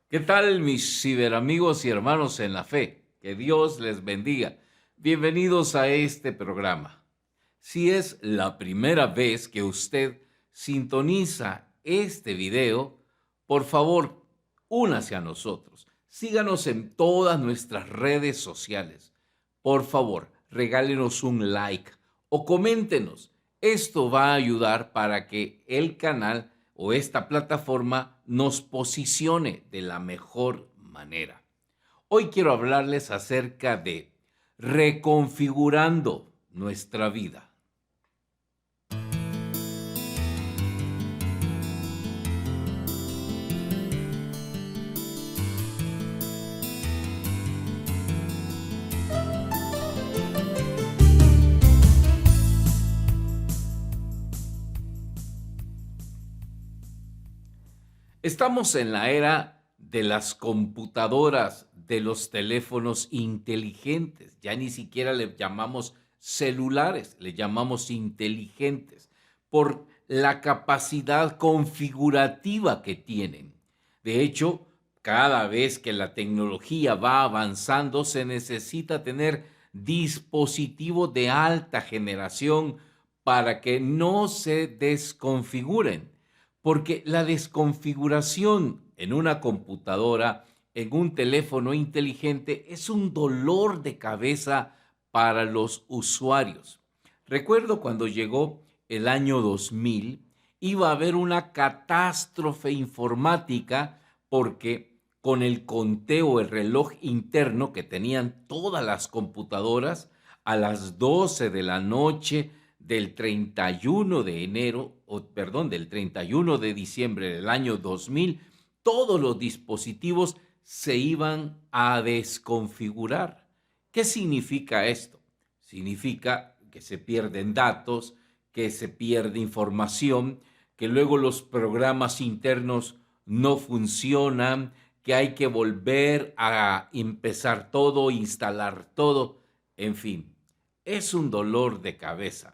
¿Qué tal, mis ciberamigos y hermanos en la fe? Que Dios les bendiga. Bienvenidos a este programa. Si es la primera vez que usted sintoniza este video, por favor, únase a nosotros. Síganos en todas nuestras redes sociales. Por favor, regálenos un like o coméntenos. Esto va a ayudar para que el canal o esta plataforma nos posicione de la mejor manera. Hoy quiero hablarles acerca de reconfigurando nuestra vida. Estamos en la era de las computadoras, de los teléfonos inteligentes. Ya ni siquiera le llamamos celulares, le llamamos inteligentes por la capacidad configurativa que tienen. De hecho, cada vez que la tecnología va avanzando, se necesita tener dispositivos de alta generación para que no se desconfiguren, porque la desconfiguración en una computadora, en un teléfono inteligente, es un dolor de cabeza para los usuarios. Recuerdo cuando llegó el año 2000, iba a haber una catástrofe informática porque con el conteo, el reloj interno que tenían todas las computadoras, a las 12 de la noche del 31 de enero, o perdón, del 31 de diciembre del año 2000, todos los dispositivos se iban a desconfigurar. ¿Qué significa esto? Significa que se pierden datos, que se pierde información, que luego los programas internos no funcionan, que hay que volver a empezar todo, instalar todo, en fin, es un dolor de cabeza.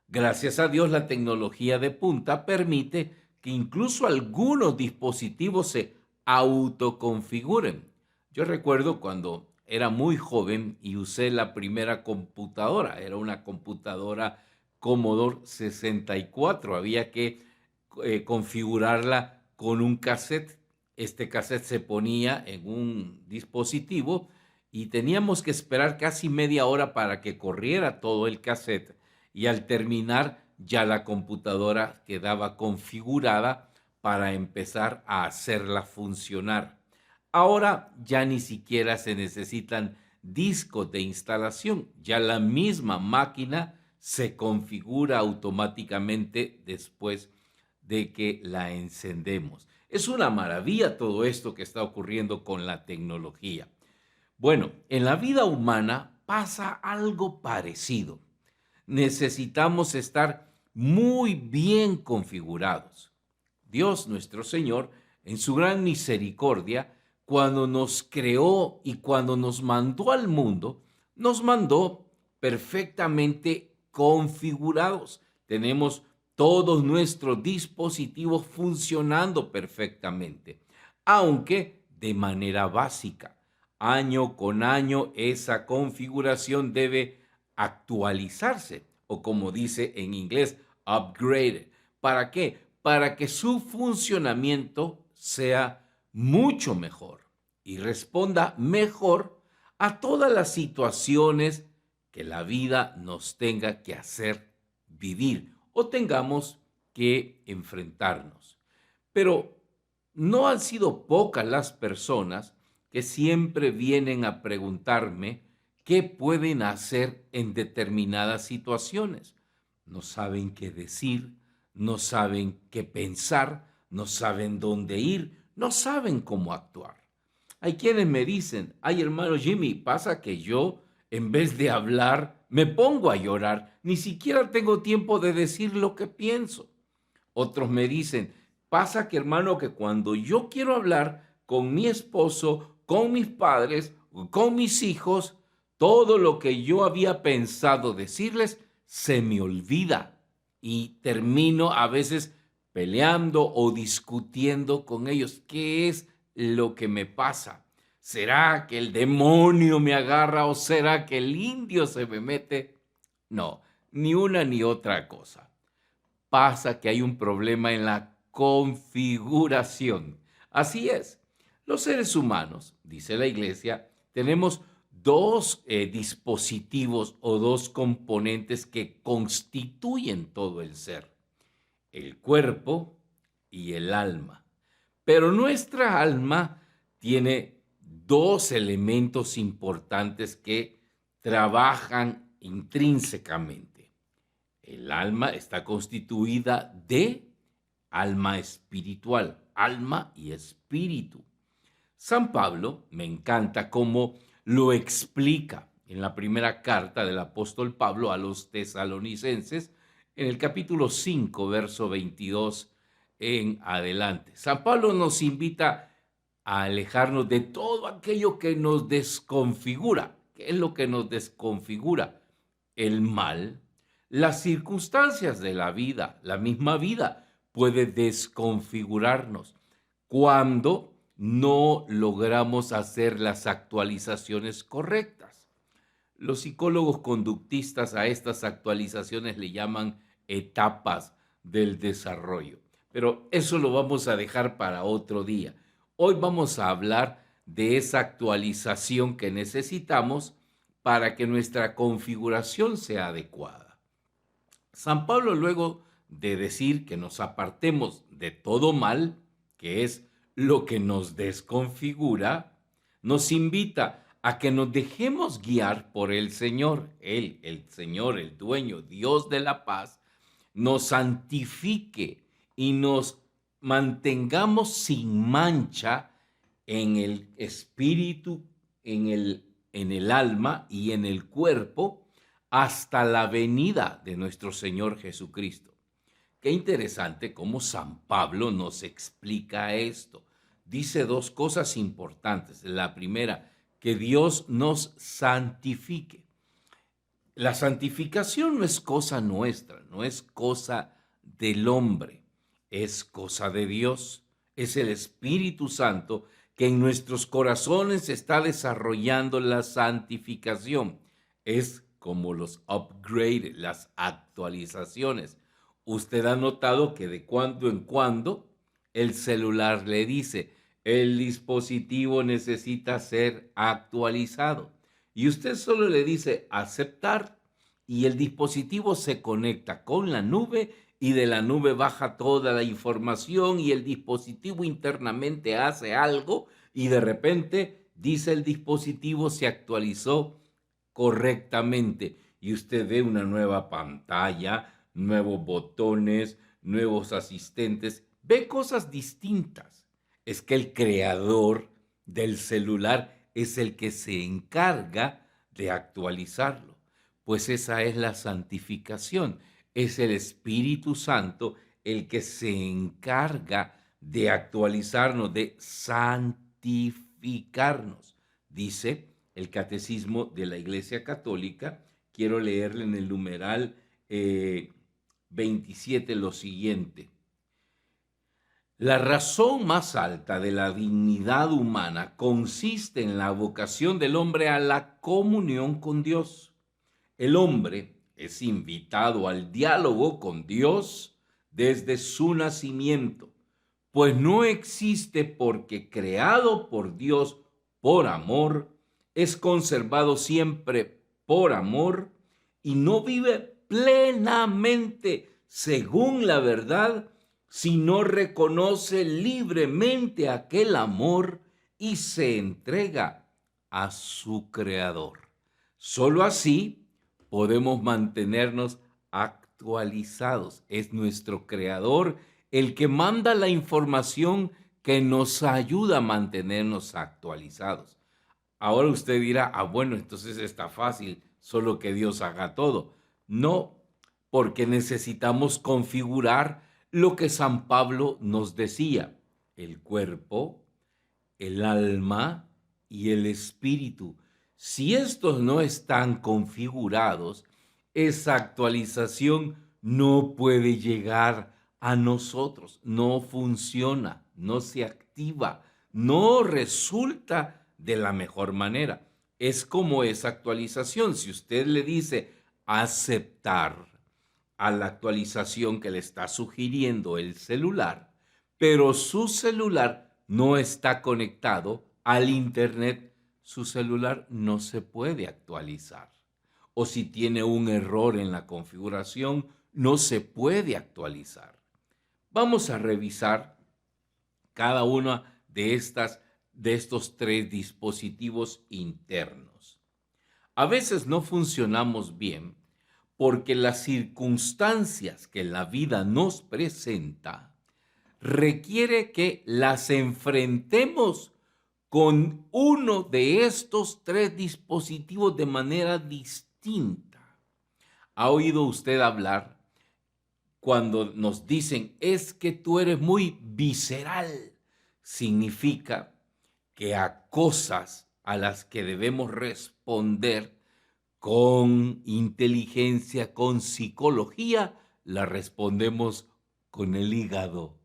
Gracias a Dios, la tecnología de punta permite que incluso algunos dispositivos se autoconfiguren. Yo recuerdo cuando era muy joven y usé la primera computadora, era una computadora Commodore 64, había que configurarla con un cassette. Este cassette se ponía en un dispositivo y teníamos que esperar casi media hora para que corriera todo el cassette, y al terminar ya la computadora quedaba configurada para empezar a hacerla funcionar. Ahora ya ni siquiera se necesitan discos de instalación, ya la misma máquina se configura automáticamente después de que la encendemos. Es una maravilla todo esto que está ocurriendo con la tecnología. Bueno, en la vida humana pasa algo parecido. Necesitamos estar muy bien configurados. Dios nuestro Señor, en su gran misericordia, cuando nos creó y cuando nos mandó al mundo, nos mandó perfectamente configurados. Tenemos todos nuestros dispositivos funcionando perfectamente, aunque de manera básica. Año con año esa configuración debe actualizarse, o como dice en inglés, upgrade. ¿Para qué? Para que su funcionamiento sea mucho mejor y responda mejor a todas las situaciones que la vida nos tenga que hacer vivir o tengamos que enfrentarnos. Pero no han sido pocas las personas que siempre vienen a preguntarme qué pueden hacer en determinadas situaciones. No saben qué decir, no saben qué pensar, no saben dónde ir, no saben cómo actuar. Hay quienes me dicen, ay hermano Jimmy, pasa que yo en vez de hablar me pongo a llorar, ni siquiera tengo tiempo de decir lo que pienso. Otros me dicen, pasa que hermano que cuando yo quiero hablar con mi esposo, con mis padres, con mis hijos, todo lo que yo había pensado decirles se me olvida y termino a veces peleando o discutiendo con ellos. ¿Qué es lo que me pasa? ¿Será que el demonio me agarra o será que el indio se me mete? No, ni una ni otra cosa. Pasa que hay un problema en la configuración. Así es. Los seres humanos, dice la iglesia, tenemos dos dispositivos o dos componentes que constituyen todo el ser: el cuerpo y el alma. Pero nuestra alma tiene dos elementos importantes que trabajan intrínsecamente. El alma está constituida de alma espiritual, alma y espíritu. San Pablo, me encanta cómo lo explica en la primera carta del apóstol Pablo a los tesalonicenses, en el capítulo 5, verso 22 en adelante. San Pablo nos invita a alejarnos de todo aquello que nos desconfigura. ¿Qué es lo que nos desconfigura? El mal, las circunstancias de la vida, la misma vida puede desconfigurarnos cuando no logramos hacer las actualizaciones correctas. Los psicólogos conductistas a estas actualizaciones le llaman etapas del desarrollo, pero eso lo vamos a dejar para otro día. Hoy vamos a hablar de esa actualización que necesitamos para que nuestra configuración sea adecuada. San Pablo, luego de decir que nos apartemos de todo mal, que es lo que nos desconfigura, nos invita a que nos dejemos guiar por el Señor. Él, el Señor, el dueño, Dios de la paz, nos santifique y nos mantengamos sin mancha en el espíritu, en el alma y en el cuerpo, hasta la venida de nuestro Señor Jesucristo. Qué interesante cómo San Pablo nos explica esto. Dice dos cosas importantes. La primera, que Dios nos santifique. La santificación no es cosa nuestra, no es cosa del hombre, es cosa de Dios. Es el Espíritu Santo que en nuestros corazones está desarrollando la santificación. Es como los upgrades, las actualizaciones. Usted ha notado que de cuando en cuando el celular le dice: el dispositivo necesita ser actualizado. Y usted solo le dice aceptar y el dispositivo se conecta con la nube y de la nube baja toda la información y el dispositivo internamente hace algo y de repente dice el dispositivo se actualizó correctamente y usted ve una nueva pantalla, nuevos botones, nuevos asistentes, ve cosas distintas. Es que el creador del celular es el que se encarga de actualizarlo. Pues esa es la santificación. Es el Espíritu Santo el que se encarga de actualizarnos, de santificarnos. Dice el Catecismo de la Iglesia Católica, quiero leerle en el numeral 27 lo siguiente: la razón más alta de la dignidad humana consiste en la vocación del hombre a la comunión con Dios. El hombre es invitado al diálogo con Dios desde su nacimiento, pues no existe porque creado por Dios por amor, es conservado siempre por amor y no vive plenamente según la verdad si no reconoce libremente aquel amor y se entrega a su creador. Solo así podemos mantenernos actualizados. Es nuestro creador el que manda la información que nos ayuda a mantenernos actualizados. Ahora usted dirá: bueno, entonces está fácil, solo que Dios haga todo. No, porque necesitamos configurar lo que San Pablo nos decía: el cuerpo, el alma y el espíritu. Si estos no están configurados, esa actualización no puede llegar a nosotros, no funciona, no se activa, no resulta de la mejor manera. Es como esa actualización. Si usted le dice aceptar a la actualización que le está sugiriendo el celular, pero su celular no está conectado al internet, su celular no se puede actualizar. O si tiene un error en la configuración, no se puede actualizar. Vamos a revisar cada uno de estos tres dispositivos internos. A veces no funcionamos bien porque las circunstancias que la vida nos presenta requiere que las enfrentemos con uno de estos tres dispositivos de manera distinta. ¿Ha oído usted hablar cuando nos dicen es que tú eres muy visceral? Significa que a cosas a las que debemos responder con inteligencia, con psicología, la respondemos con el hígado,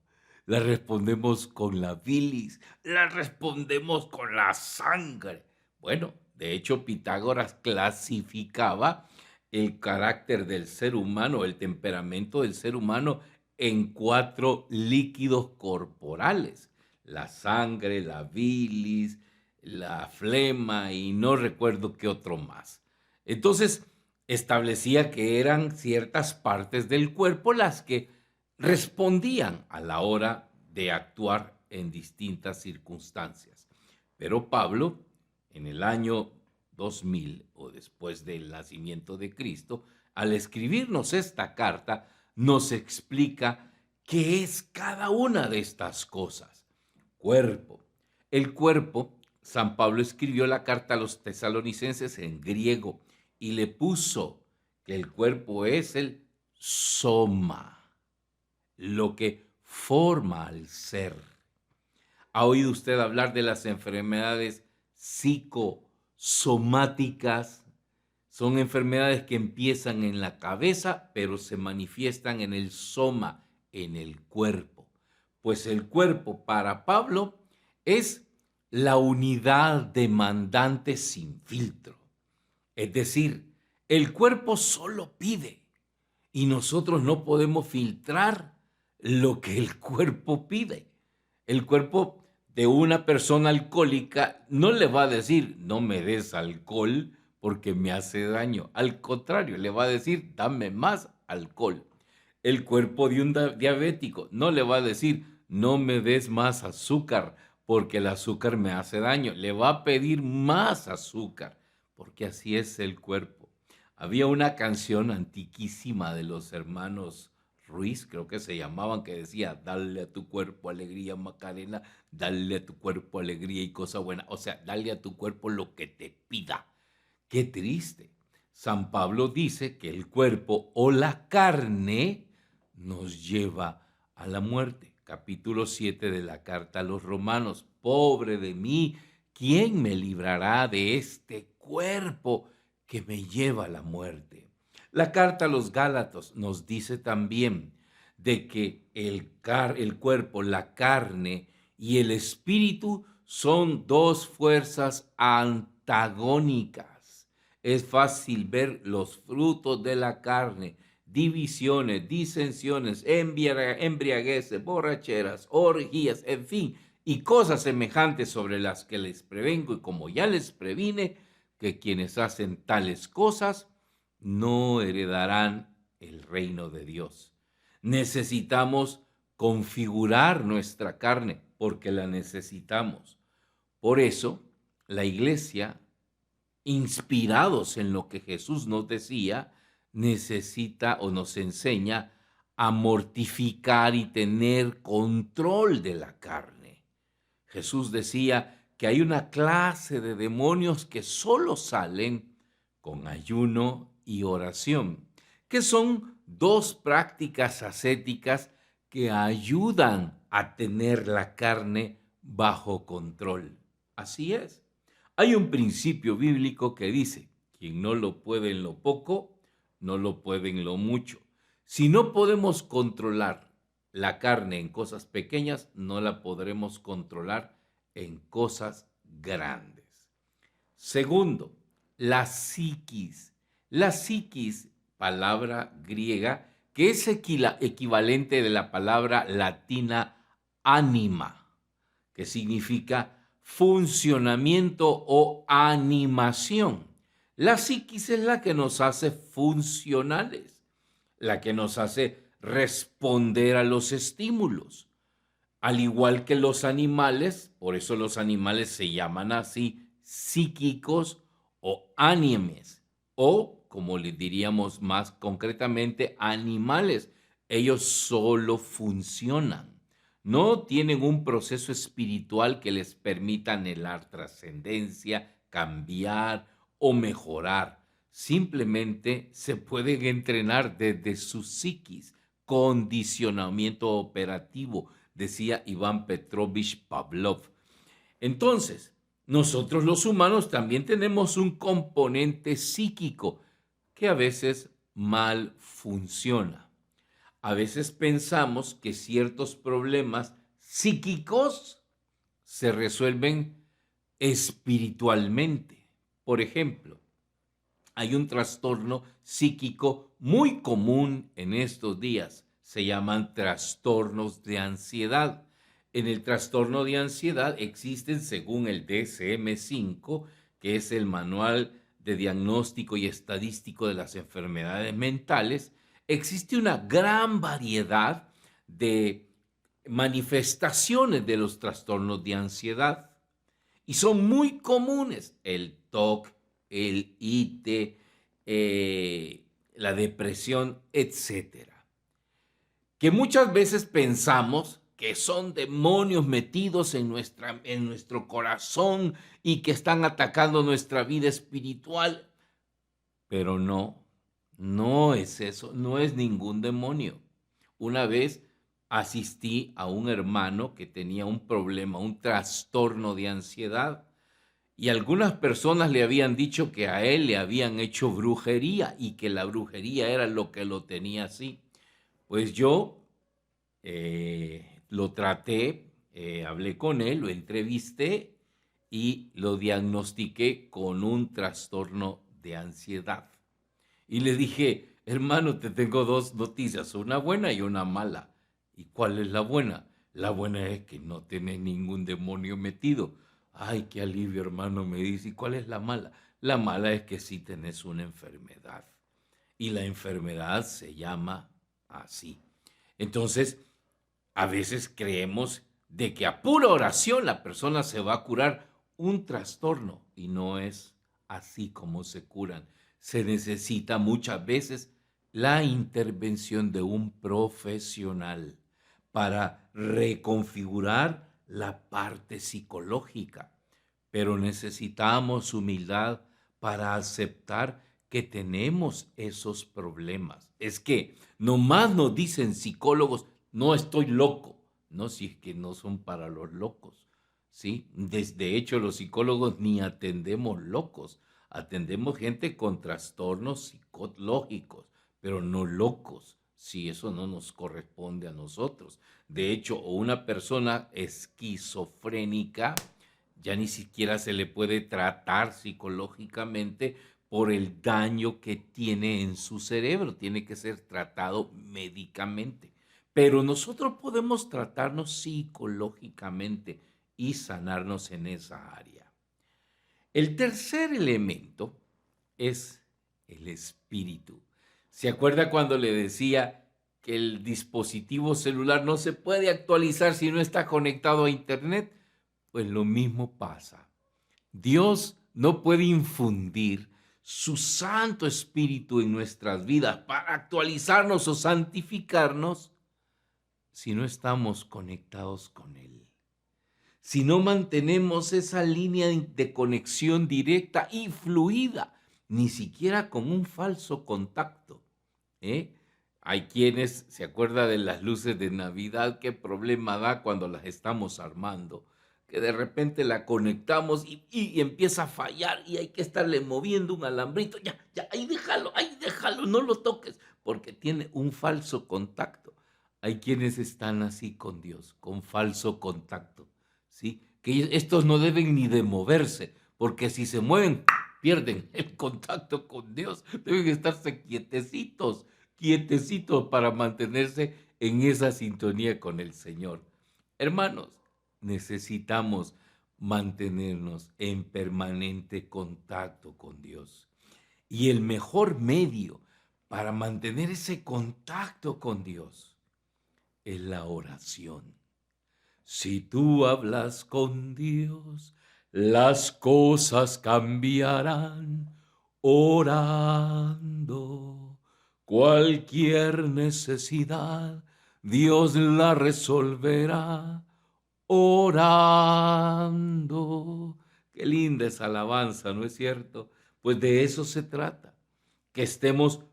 la respondemos con la bilis, la respondemos con la sangre. Bueno, de hecho, Pitágoras clasificaba el carácter del ser humano, el temperamento del ser humano en cuatro líquidos corporales: la sangre, la bilis, la flema y no recuerdo qué otro más. Entonces, establecía que eran ciertas partes del cuerpo las que respondían a la hora de actuar en distintas circunstancias. Pero Pablo, en el año 2000 o después del nacimiento de Cristo, al escribirnos esta carta, nos explica qué es cada una de estas cosas. Cuerpo. El cuerpo, San Pablo escribió la carta a los tesalonicenses en griego y le puso que el cuerpo es el soma, lo que forma al ser. ¿Ha oído usted hablar de las enfermedades psicosomáticas? Son enfermedades que empiezan en la cabeza, pero se manifiestan en el soma, en el cuerpo. Pues el cuerpo para Pablo es la unidad demandante sin filtro. Es decir, el cuerpo solo pide y nosotros no podemos filtrar lo que el cuerpo pide. El cuerpo de una persona alcohólica no le va a decir, no me des alcohol porque me hace daño. Al contrario, le va a decir, dame más alcohol. El cuerpo de un diabético no le va a decir, no me des más azúcar porque el azúcar me hace daño. Le va a pedir más azúcar porque así es el cuerpo. Había una canción antiquísima de los hermanos Ruiz, creo que se llamaban, que decía, dale a tu cuerpo alegría, Macarena, dale a tu cuerpo alegría y cosa buena. O sea, dale a tu cuerpo lo que te pida. Qué triste. San Pablo dice que el cuerpo o la carne nos lleva a la muerte. Capítulo 7 de la carta a los Romanos. Pobre de mí, ¿quién me librará de este cuerpo que me lleva a la muerte? La carta a los Gálatas nos dice también de que el cuerpo, la carne y el espíritu son dos fuerzas antagónicas. Es fácil ver los frutos de la carne: divisiones, disensiones, embriagueces, borracheras, orgías, en fin, y cosas semejantes sobre las que les prevengo, y como ya les previne, que quienes hacen tales cosas no heredarán el reino de Dios. Necesitamos configurar nuestra carne porque la necesitamos. Por eso, la iglesia, inspirados en lo que Jesús nos decía, necesita o nos enseña a mortificar y tener control de la carne. Jesús decía que hay una clase de demonios que solo salen con ayuno y oración, que son dos prácticas ascéticas que ayudan a tener la carne bajo control. Así es. Hay un principio bíblico que dice, quien no lo puede en lo poco, no lo puede en lo mucho. Si no podemos controlar la carne en cosas pequeñas, no la podremos controlar en cosas grandes. Segundo, la psiquis. La psiquis, palabra griega, que es equivalente de la palabra latina anima, que significa funcionamiento o animación. La psiquis es la que nos hace funcionales, la que nos hace responder a los estímulos. Al igual que los animales, por eso los animales se llaman así, psíquicos o ánimes, o como le diríamos más concretamente, animales. Ellos solo funcionan. No tienen un proceso espiritual que les permita anhelar trascendencia, cambiar o mejorar. Simplemente se pueden entrenar desde su psiquis, condicionamiento operativo, decía Iván Petrovich Pavlov. Entonces, nosotros los humanos también tenemos un componente psíquico que a veces mal funciona. A veces pensamos que ciertos problemas psíquicos se resuelven espiritualmente. Por ejemplo, hay un trastorno psíquico muy común en estos días. Se llaman trastornos de ansiedad. En el trastorno de ansiedad existen, según el DSM-5, que es el Manual de Diagnóstico y Estadístico de las Enfermedades Mentales, existe una gran variedad de manifestaciones de los trastornos de ansiedad y son muy comunes: el TOC, el IT, la depresión, etcétera, que muchas veces pensamos que son demonios metidos en nuestro corazón y que están atacando nuestra vida espiritual, pero no, no es eso, no es ningún demonio. Una vez asistí a un hermano que tenía un problema, un trastorno de ansiedad, y algunas personas le habían dicho que a él le habían hecho brujería y que la brujería era lo que lo tenía así. Pues yo lo traté, hablé con él, lo entrevisté y lo diagnostiqué con un trastorno de ansiedad. Y le dije: hermano, te tengo dos noticias, una buena y una mala. ¿Y cuál es la buena? La buena es que no tienes ningún demonio metido. Ay, qué alivio, hermano, me dice. ¿Y cuál es la mala? La mala es que sí tenés una enfermedad. Y la enfermedad se llama así. Entonces, a veces creemos de que a pura oración la persona se va a curar un trastorno y no es así como se curan. Se necesita muchas veces la intervención de un profesional para reconfigurar la parte psicológica, pero necesitamos humildad para aceptar que tenemos esos problemas. Es que nomás nos dicen psicólogos: no estoy loco. No, si es que no son para los locos, ¿sí? De hecho, los psicólogos ni atendemos locos, atendemos gente con trastornos psicológicos, pero no locos. Sí, eso no nos corresponde a nosotros. De hecho, una persona esquizofrénica ya ni siquiera se le puede tratar psicológicamente por el daño que tiene en su cerebro. Tiene que ser tratado médicamente. Pero nosotros podemos tratarnos psicológicamente y sanarnos en esa área. El tercer elemento es el espíritu. ¿Se acuerda cuando le decía que el dispositivo celular no se puede actualizar si no está conectado a Internet? Pues lo mismo pasa. Dios no puede infundir su Santo Espíritu en nuestras vidas para actualizarnos o santificarnos si no estamos conectados con Él, si no mantenemos esa línea de conexión directa y fluida, ni siquiera con un falso contacto, ¿eh? Hay quienes se acuerdan de las luces de Navidad, qué problema da cuando las estamos armando, que de repente la conectamos y empieza a fallar y hay que estarle moviendo un alambrito. Ya, ya, ahí déjalo, no lo toques, porque tiene un falso contacto. Hay quienes están así con Dios, con falso contacto, ¿sí? que estos no deben ni de moverse, porque si se mueven, pierden el contacto con Dios. Deben estarse quietecitos, quietecitos para mantenerse en esa sintonía con el Señor. Hermanos, necesitamos mantenernos en permanente contacto con Dios. Y el mejor medio para mantener ese contacto con Dios es la oración. Si tú hablas con Dios, las cosas cambiarán orando. Cualquier necesidad, Dios la resolverá orando. Qué linda esa alabanza, ¿no es cierto? Pues de eso se trata, que estemos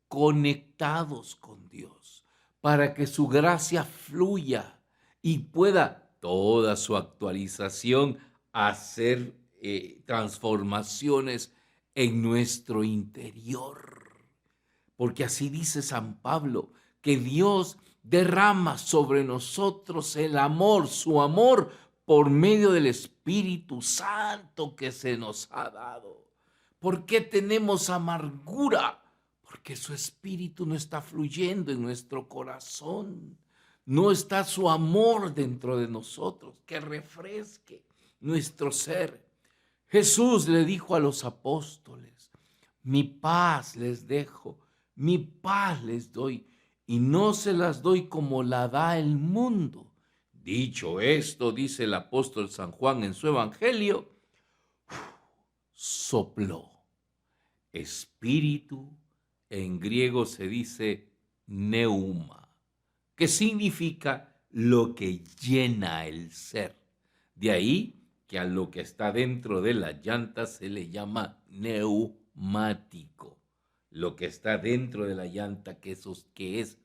conectados con Dios, para que su gracia fluya y pueda toda su actualización hacer transformaciones en nuestro interior. Porque así dice San Pablo, que Dios derrama sobre nosotros el amor, su amor, por medio del Espíritu Santo que se nos ha dado. ¿Por qué tenemos amargura? Porque su Espíritu no está fluyendo en nuestro corazón. No está su amor dentro de nosotros que refresque nuestro ser. Jesús le dijo a los apóstoles, mi paz les dejo, mi paz les doy, y no se las doy como la da el mundo. Dicho esto, dice el apóstol San Juan en su evangelio, sopló. Espíritu, en griego se dice neuma, que significa lo que llena el ser. De ahí que a lo que está dentro de la llanta se le llama neumático. Lo que está dentro de la llanta, que es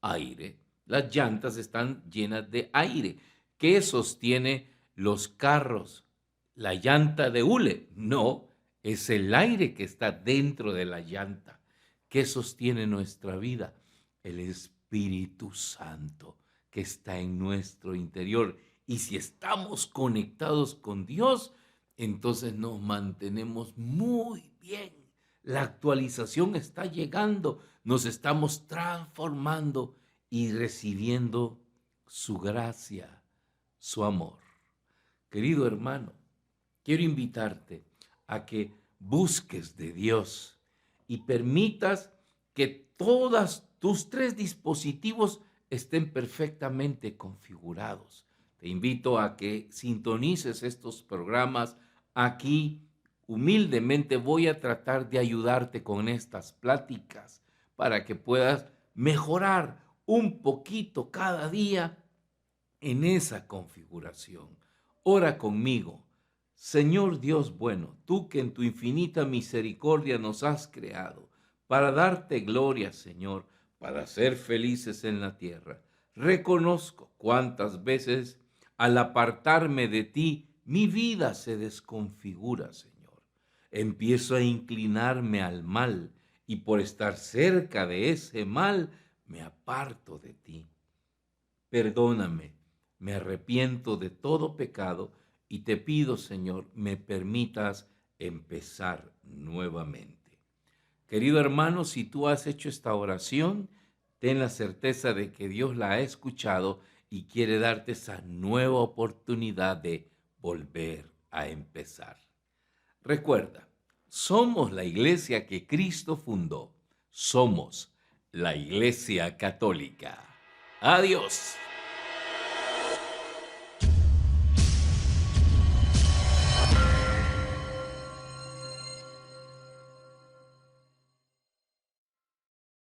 aire. Las llantas están llenas de aire. ¿Qué sostiene los carros? ¿La llanta de hule? No, es el aire que está dentro de la llanta. ¿Qué sostiene nuestra vida? El Espíritu Santo que está en nuestro interior. Y si estamos conectados con Dios, entonces nos mantenemos muy bien. La actualización está llegando, nos estamos transformando y recibiendo su gracia, su amor. Querido hermano, quiero invitarte a que busques de Dios y permitas que todos tus 3 dispositivos estén perfectamente configurados. Te invito a que sintonices estos programas aquí. Humildemente voy a tratar de ayudarte con estas pláticas para que puedas mejorar un poquito cada día en esa configuración. Ora conmigo. Señor Dios bueno, tú que en tu infinita misericordia nos has creado para darte gloria, Señor, para ser felices en la tierra. Reconozco cuántas veces al apartarme de ti mi vida se desconfigura, Señor. Empiezo a inclinarme al mal y por estar cerca de ese mal me aparto de ti. Perdóname, me arrepiento de todo pecado y te pido, Señor, me permitas empezar nuevamente. Querido hermano, si tú has hecho esta oración, ten la certeza de que Dios la ha escuchado y quiere darte esa nueva oportunidad de volver a empezar. Recuerda, somos la iglesia que Cristo fundó. Somos la Iglesia Católica. Adiós.